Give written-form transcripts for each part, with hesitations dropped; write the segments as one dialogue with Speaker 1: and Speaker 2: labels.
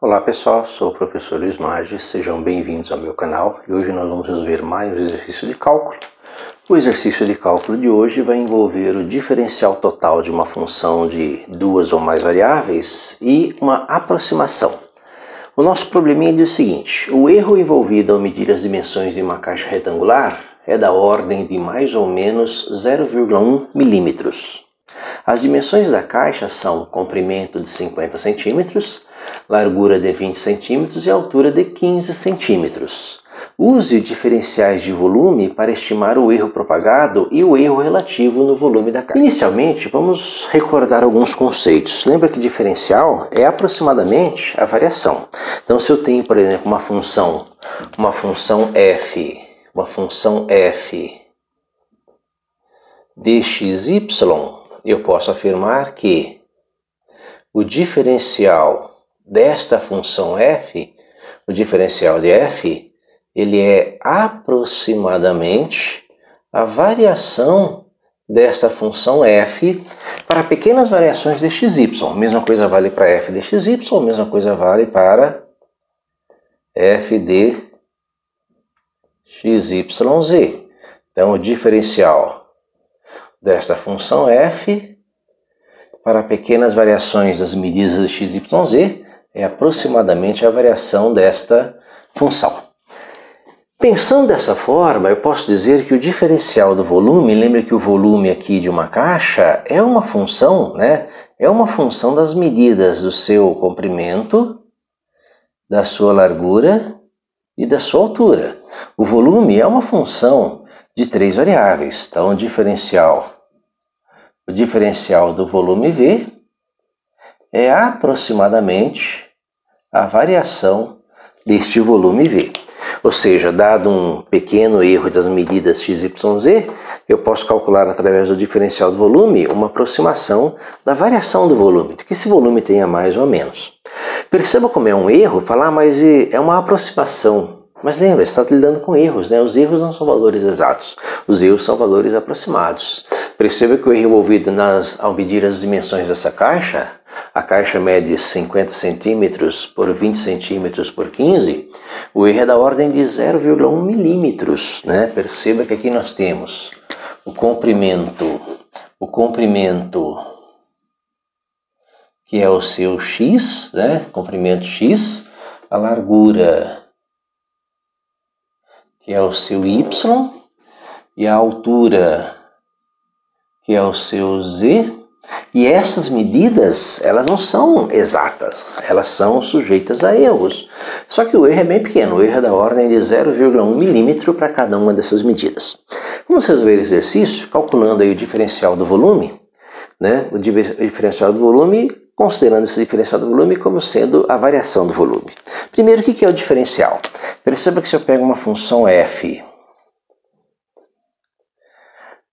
Speaker 1: Olá pessoal, sou o professor Luiz Maggi, sejam bem-vindos ao meu canal e hoje nós vamos resolver mais um exercício de cálculo. O exercício de cálculo de hoje vai envolver o diferencial total de uma função de duas ou mais variáveis e uma aproximação. O nosso probleminha diz o seguinte: o erro envolvido ao medir as dimensões de uma caixa retangular é da ordem de mais ou menos 0,1 milímetros. As dimensões da caixa são comprimento de 50 centímetros, largura de 20 centímetros e altura de 15 centímetros. Use diferenciais de volume para estimar o erro propagado e o erro relativo no volume da caixa. Inicialmente, vamos recordar alguns conceitos. Lembra que diferencial é aproximadamente a variação. Então, se eu tenho, por exemplo, uma função f de xy, eu posso afirmar que o diferencial desta função f, o diferencial de f, ele é aproximadamente a variação desta função f para pequenas variações de xy. Mesma coisa vale para f de xy, mesma coisa vale para f de xyz. Então, o diferencial desta função f para pequenas variações das medidas de x, y, z é aproximadamente a variação desta função. Pensando dessa forma, eu posso dizer que o diferencial do volume, lembra que o volume aqui de uma caixa é uma função, É uma função das medidas do seu comprimento, da sua largura e da sua altura. O volume é uma função de três variáveis. Então, o diferencial do volume V é aproximadamente a variação deste volume V. Ou seja, dado um pequeno erro das medidas x, y, z, eu posso calcular através do diferencial do volume uma aproximação da variação do volume, de que esse volume tenha mais ou menos. Perceba como é um erro falar, mas é uma aproximação. Mas lembra, você está lidando com erros, Os erros não são valores exatos, os erros são valores aproximados. Perceba que o erro envolvido ao medir as dimensões dessa caixa, a caixa mede 50 centímetros por 20 centímetros por 15, o erro é da ordem de 0,1 milímetros, Perceba que aqui nós temos o comprimento que é o seu x, comprimento x, a largura que é o seu y, e a altura, que é o seu z, e essas medidas, elas não são exatas, elas são sujeitas a erros. Só que o erro é bem pequeno, o erro é da ordem de 0,1 milímetro para cada uma dessas medidas. Vamos resolver esse exercício calculando aí o diferencial do volume, O diferencial do volume, considerando esse diferencial do volume como sendo a variação do volume. Primeiro, o que é o diferencial? Perceba que se eu pego uma função f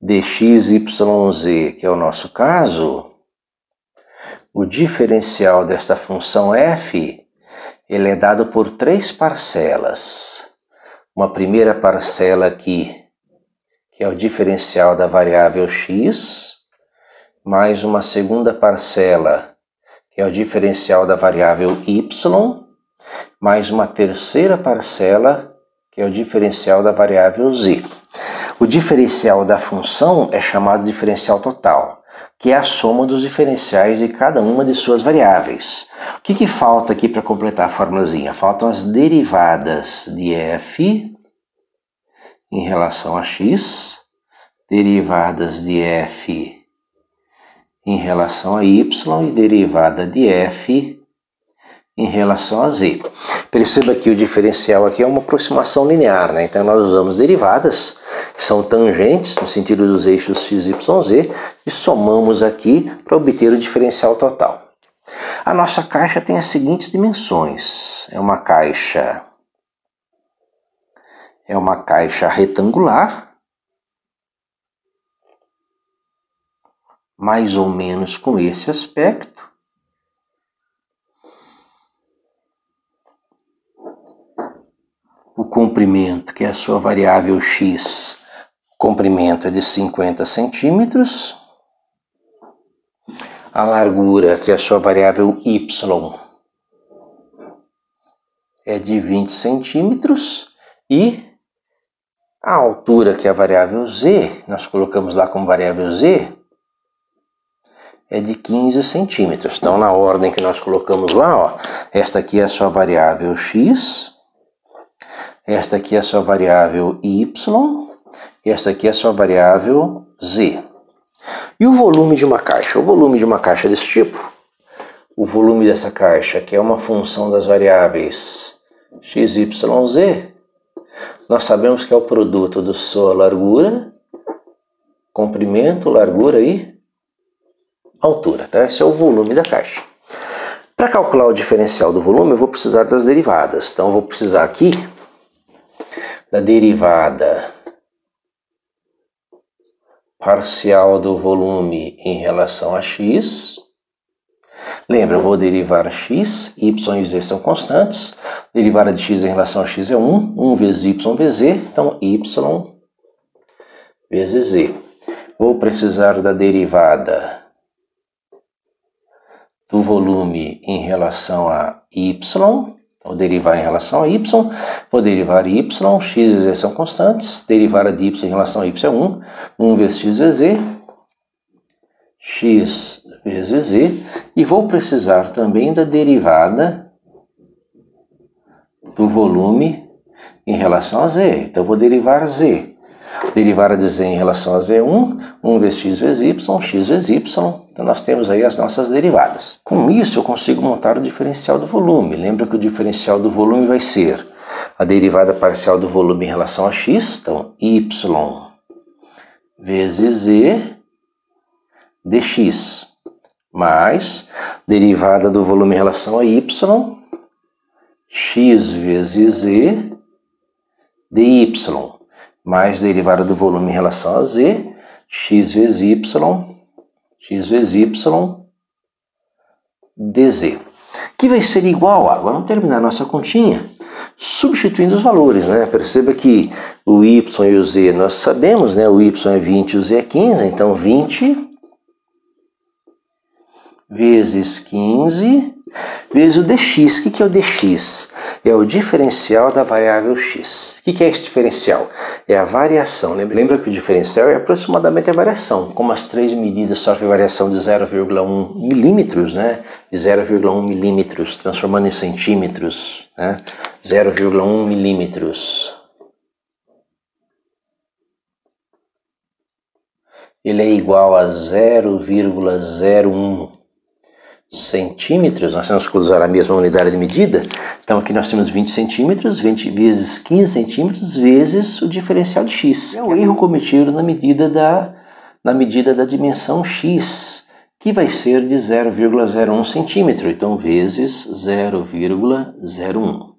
Speaker 1: de x, y, z, que é o nosso caso, o diferencial desta função f, ele é dado por três parcelas. Uma primeira parcela aqui, que é o diferencial da variável x, mais uma segunda parcela, que é o diferencial da variável y, mais uma terceira parcela, que é o diferencial da variável z. O diferencial da função é chamado de diferencial total, que é a soma dos diferenciais de cada uma de suas variáveis. O que falta aqui para completar a formulazinha? Faltam as derivadas de f em relação a x, derivadas de f em relação a y e derivada de f em relação a z. Perceba que o diferencial aqui é uma aproximação linear, Então nós usamos derivadas, que são tangentes no sentido dos eixos x, y, z, e somamos aqui para obter o diferencial total. A nossa caixa tem as seguintes dimensões. É uma caixa retangular, mais ou menos com esse aspecto. O comprimento, que é a sua variável x, o comprimento é de 50 centímetros. A largura, que é a sua variável y, é de 20 centímetros e a altura, que é a variável z, nós colocamos lá como variável z, é de 15 centímetros. Então, na ordem que nós colocamos lá, ó, esta aqui é a sua variável x, esta aqui é a sua variável y, e esta aqui é a sua variável z. E o volume de uma caixa? O volume de uma caixa desse tipo, o volume dessa caixa, que é uma função das variáveis x, y, z, nós sabemos que é o produto da sua largura, comprimento, largura e altura, tá? Esse é o volume da caixa. Para calcular o diferencial do volume, eu vou precisar das derivadas. Então, eu vou precisar aqui da derivada parcial do volume em relação a x. Lembra, eu vou derivar x, y e z são constantes. Derivada de x em relação a x é 1. 1 vezes y vezes z. Então, y vezes z. Vou precisar da derivada do volume em relação a y. Vou derivar em relação a y. Vou derivar y. X e z são constantes. Derivada de y em relação a y é 1. 1 vezes x vezes z. X vezes z. E vou precisar também da derivada do volume em relação a z. Então, vou derivar z. Derivada de z em relação a z é 1. 1 vezes x vezes y, x vezes y. Então, nós temos aí as nossas derivadas. Com isso, eu consigo montar o diferencial do volume. Lembra que o diferencial do volume vai ser a derivada parcial do volume em relação a x. Então, y vezes z dx, mais derivada do volume em relação a y, x vezes z dy, mais derivada do volume em relação a z, x vezes y dz, que vai ser igual a, agora vamos terminar a nossa continha, substituindo os valores, né? Perceba que o y e o z nós sabemos, né? O y é 20 e o z é 15, então 20 vezes 15 vezes o dx. O que é o dx? É o diferencial da variável x. O que é esse diferencial? É a variação. Lembra que o diferencial é aproximadamente a variação. Como as três medidas sofrem variação de 0,1 milímetros, né? De 0,1 milímetros, transformando em centímetros, né? 0,1 milímetros. Ele é igual a 0,01 centímetros, nós temos que usar a mesma unidade de medida. Então aqui nós temos 20 centímetros, 20 vezes 15 centímetros, vezes o diferencial de x. É o erro cometido na medida da dimensão x, que vai ser de 0,01 centímetro, então vezes 0,01.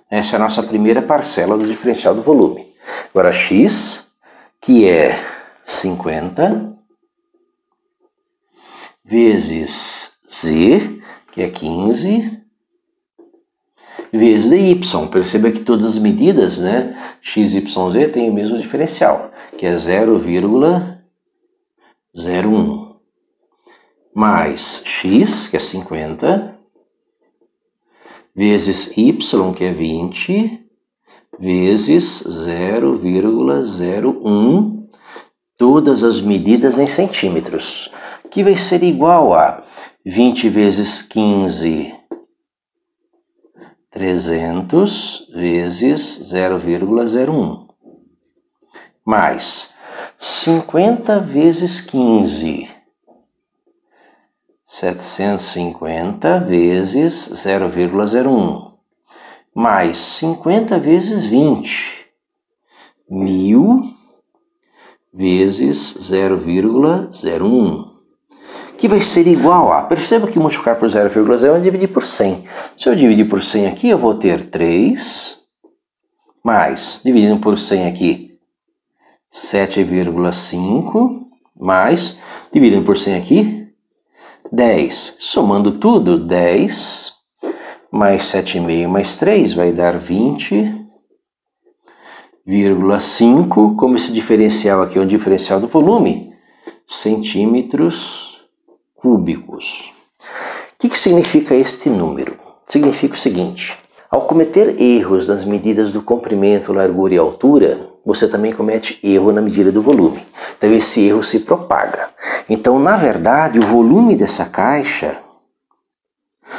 Speaker 1: Essa é a nossa primeira parcela do diferencial do volume. Agora x, que é 50, vezes z, que é 15, vezes dy. Perceba que todas as medidas, né, x, y, z, têm o mesmo diferencial, que é 0,01, mais x, que é 50, vezes y, que é 20, vezes 0,01, todas as medidas em centímetros, que vai ser igual a 20 vezes 15, 300, vezes 0,01, mais 50 vezes 15, 750, vezes 0,01, mais 50 vezes 20, 1000, vezes 0,01, que vai ser igual a, perceba que multiplicar por 0,01 é dividir por 100. Se eu dividir por 100 aqui, eu vou ter 3, mais, dividindo por 100 aqui, 7,5, mais, dividindo por 100 aqui, 10. Somando tudo, 10, mais 7,5 mais 3, vai dar 20,5, como esse diferencial aqui é um diferencial do volume, centímetros cúbicos. O que significa este número? Significa o seguinte: Ao cometer erros nas medidas do comprimento, largura e altura, você também comete erro na medida do volume. Então esse erro se propaga. Então, na verdade, o volume dessa caixa,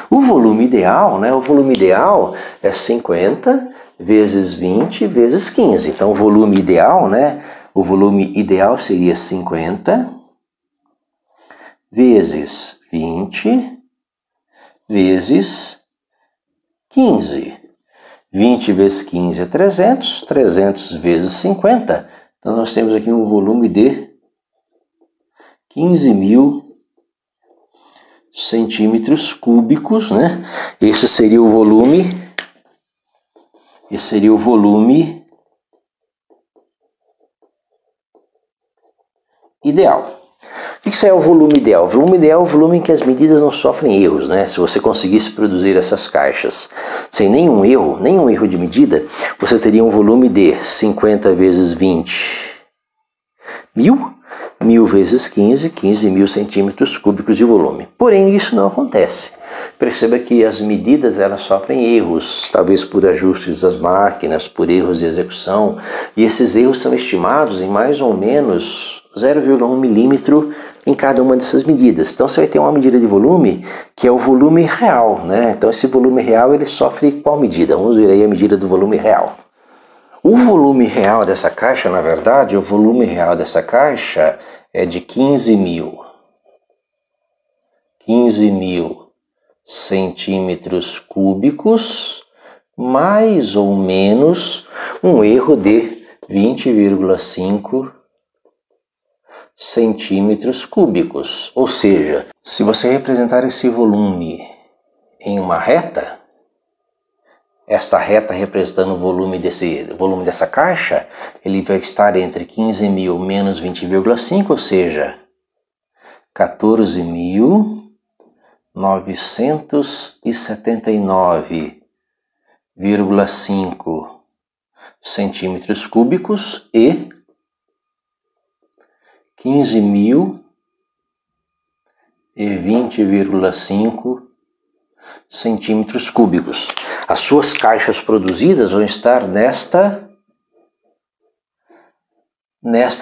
Speaker 1: o volume ideal, né? O volume ideal é 50 vezes 20 vezes 15. Então o volume ideal, né? O volume ideal seria 50 vezes 20 vezes 15. 20 vezes 15 é 300, 300 vezes 50. Então nós temos aqui um volume de 15.000 centímetros cúbicos, né? Esse seria o volume ideal. O que isso é o volume ideal? O volume ideal é o volume em que as medidas não sofrem erros, né? Se você conseguisse produzir essas caixas sem nenhum erro de medida, você teria um volume de 50 vezes 20, 1.000, 1.000 vezes 15, 15.000 centímetros cúbicos de volume. Porém, isso não acontece. Perceba que as medidas elas sofrem erros, talvez por ajustes das máquinas, por erros de execução, e esses erros são estimados em mais ou menos 0,1 milímetro em cada uma dessas medidas. Então você vai ter uma medida de volume que é o volume real, né? Então esse volume real ele sofre qual medida? Vamos ver aí a medida do volume real. O volume real dessa caixa, na verdade, o volume real dessa caixa é de 15.000 centímetros cúbicos, mais ou menos um erro de 20,5 centímetros cúbicos. Ou seja, se você representar esse volume em uma reta, esta reta representando o volume dessa caixa, ele vai estar entre 15.000 menos 20,5, ou seja, 14.979,5 centímetros cúbicos e 15.020,5 centímetros cúbicos. As suas caixas produzidas vão estar nesta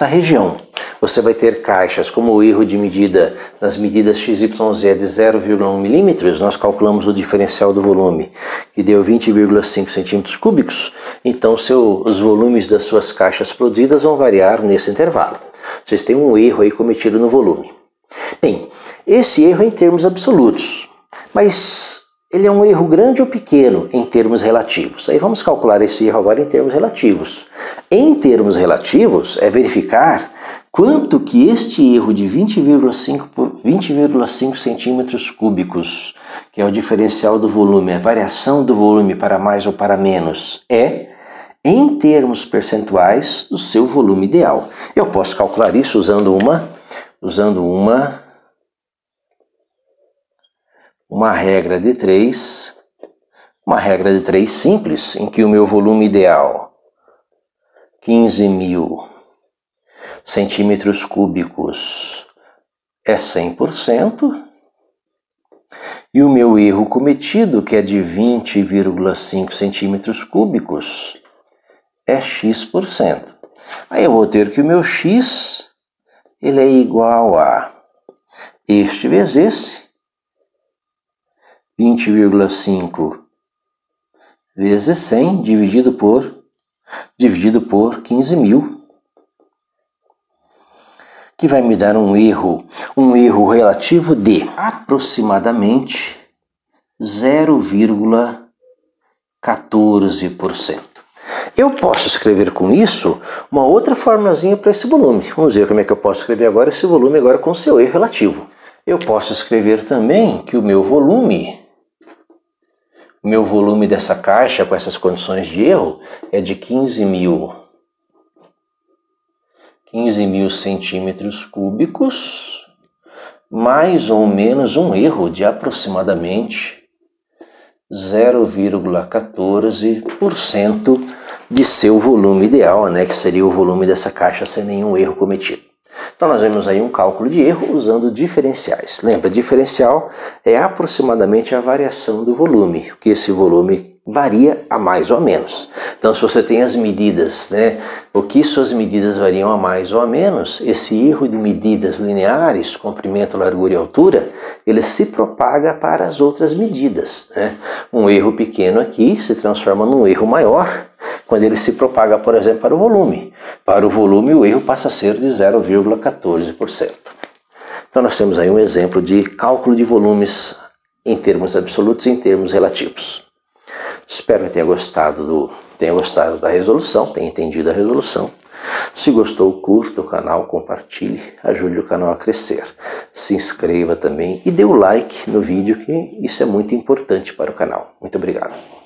Speaker 1: região. Você vai ter caixas como o erro de medida nas medidas XYZ é de 0,1 milímetros, nós calculamos o diferencial do volume, que deu 20,5 centímetros cúbicos, então os volumes das suas caixas produzidas vão variar nesse intervalo. Vocês têm um erro aí cometido no volume. Bem, esse erro é em termos absolutos, mas ele é um erro grande ou pequeno em termos relativos. Aí vamos calcular esse erro agora em termos relativos. Em termos relativos, é verificar quanto que este erro de 20,5 centímetros cúbicos, que é o diferencial do volume, a variação do volume para mais ou para menos, é em termos percentuais do seu volume ideal. Eu posso calcular isso usando uma regra de 3, simples, em que o meu volume ideal, 15.000 centímetros cúbicos, é 100%, e o meu erro cometido, que é de 20,5 centímetros cúbicos, é x%. Aí eu vou ter que o meu x ele é igual a este vezes esse, 20,5 vezes 100 dividido por 15.000, que vai me dar um erro relativo de aproximadamente 0,14%. Eu posso escrever com isso uma outra formulazinha para esse volume. Vamos ver como é que eu posso escrever agora esse volume agora com seu erro relativo. Eu posso escrever também que o meu volume dessa caixa com essas condições de erro é de 15.000 centímetros cúbicos, mais ou menos um erro de aproximadamente 0,14% de seu volume ideal, né, que seria o volume dessa caixa sem nenhum erro cometido. Então nós vemos aí um cálculo de erro usando diferenciais. Lembra, diferencial é aproximadamente a variação do volume, que esse volume varia a mais ou a menos. Então, se você tem as medidas, o que suas medidas variam a mais ou a menos, esse erro de medidas lineares, comprimento, largura e altura, ele se propaga para as outras medidas. Um erro pequeno aqui se transforma num erro maior quando ele se propaga, por exemplo, para o volume. Para o volume, o erro passa a ser de 0,14%. Então, nós temos aí um exemplo de cálculo de volumes em termos absolutos e em termos relativos. Espero que tenha gostado da resolução, tenha entendido a resolução. Se gostou, curta o canal, compartilhe, ajude o canal a crescer. Se inscreva também e dê o like no vídeo, que isso é muito importante para o canal. Muito obrigado.